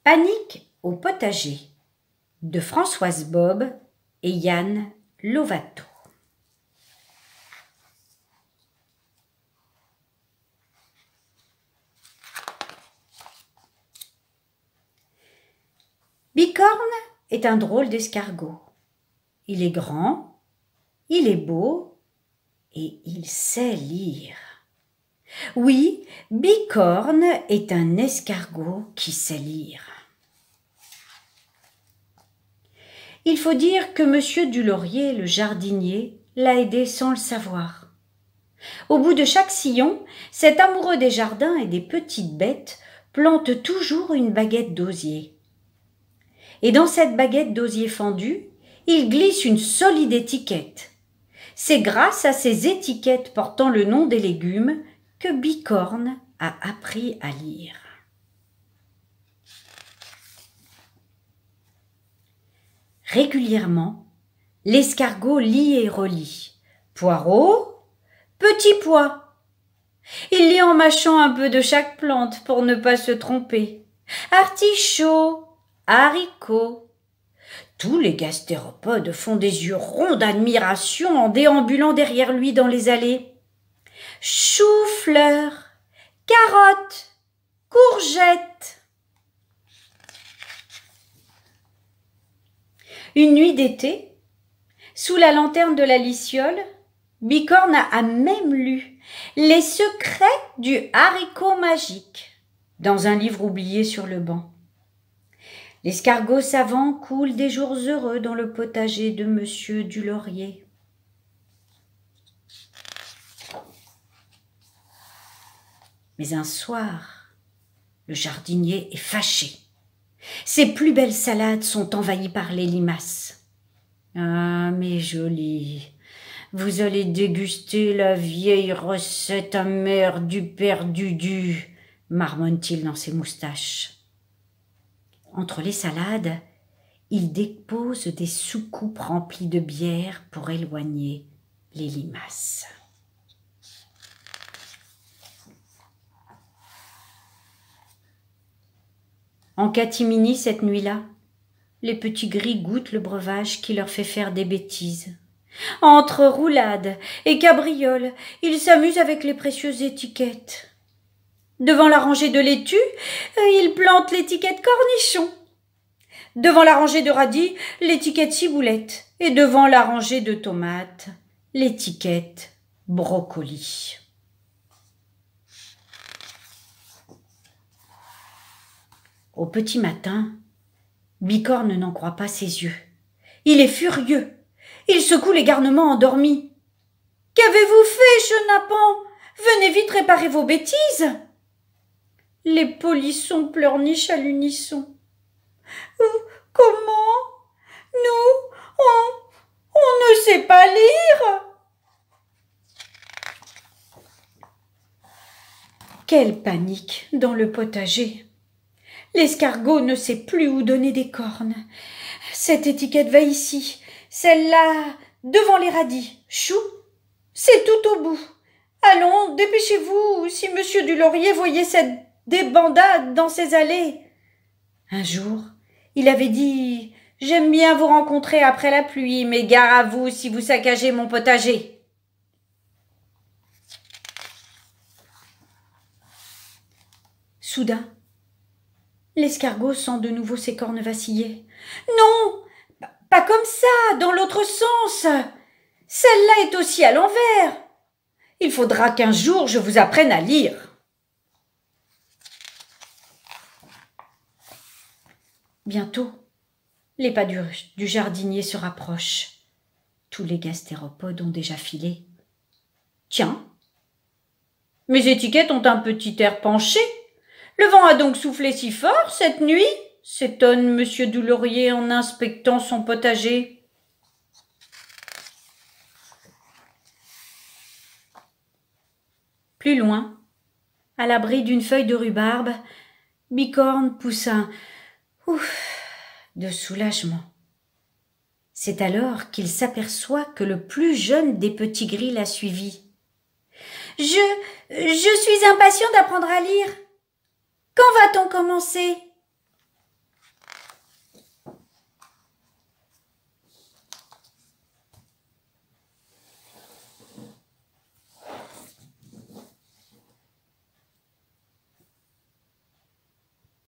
Panique au potager de Françoise Bob et Yann Lovato. Bicorne est un drôle d'escargot. Il est grand, il est beau et il sait lire. Oui, Bicorne est un escargot qui sait lire. Il faut dire que Monsieur Dulaurier, le jardinier, l'a aidé sans le savoir. Au bout de chaque sillon, cet amoureux des jardins et des petites bêtes plante toujours une baguette d'osier. Et dans cette baguette d'osier fendue, il glisse une solide étiquette. C'est grâce à ces étiquettes portant le nom des légumes que Bicorne a appris à lire. Régulièrement, l'escargot lit et relit. Poireau, petit pois. Il lit en mâchant un peu de chaque plante pour ne pas se tromper. Artichaut, haricot. Tous les gastéropodes font des yeux ronds d'admiration en déambulant derrière lui dans les allées. Chou-fleur, carotte, courgette. Une nuit d'été, sous la lanterne de la Liciole, Bicorne a même lu Les secrets du haricot magique dans un livre oublié sur le banc. L'escargot savant coule des jours heureux dans le potager de Monsieur Dulaurier. Mais un soir, le jardinier est fâché. Ses plus belles salades sont envahies par les limaces. « Ah, mes jolis, vous allez déguster la vieille recette amère du père Dudu, marmonne-t-il dans ses moustaches. Entre les salades, il dépose des soucoupes remplies de bière pour éloigner les limaces. En catimini cette nuit-là, les petits gris goûtent le breuvage qui leur fait faire des bêtises. Entre roulades et cabrioles, ils s'amusent avec les précieuses étiquettes. Devant la rangée de laitue, ils plantent l'étiquette cornichon. Devant la rangée de radis, l'étiquette ciboulette. Et devant la rangée de tomates, l'étiquette brocoli. Au petit matin, Bicorne n'en croit pas ses yeux. Il est furieux. Il secoue les garnements endormis. « Qu'avez-vous fait, chenapan? Venez vite réparer vos bêtises !» Les polissons pleurnichent à l'unisson. « Comment? Nous, on ne sait pas lire !» Quelle panique dans le potager! L'escargot ne sait plus où donner des cornes. Cette étiquette va ici, celle-là devant les radis. Chou, c'est tout au bout. Allons, dépêchez-vous, si Monsieur Dulaurier voyait cette débandade dans ses allées. Un jour, il avait dit « J'aime bien vous rencontrer après la pluie, mais gare à vous si vous saccagez mon potager. » Soudain, l'escargot sent de nouveau ses cornes vaciller. « Non, pas comme ça, dans l'autre sens. Celle-là est aussi à l'envers. Il faudra qu'un jour je vous apprenne à lire. » Bientôt, les pas du jardinier se rapprochent. Tous les gastéropodes ont déjà filé. « Tiens, mes étiquettes ont un petit air penché. Le vent a donc soufflé si fort cette nuit ?» s'étonne Monsieur Dulaurier en inspectant son potager. Plus loin, à l'abri d'une feuille de rhubarbe, Bicorne pousse un « ouf » de soulagement. C'est alors qu'il s'aperçoit que le plus jeune des petits gris l'a suivi. « Je suis impatient d'apprendre à lire. Quand va-t-on commencer ?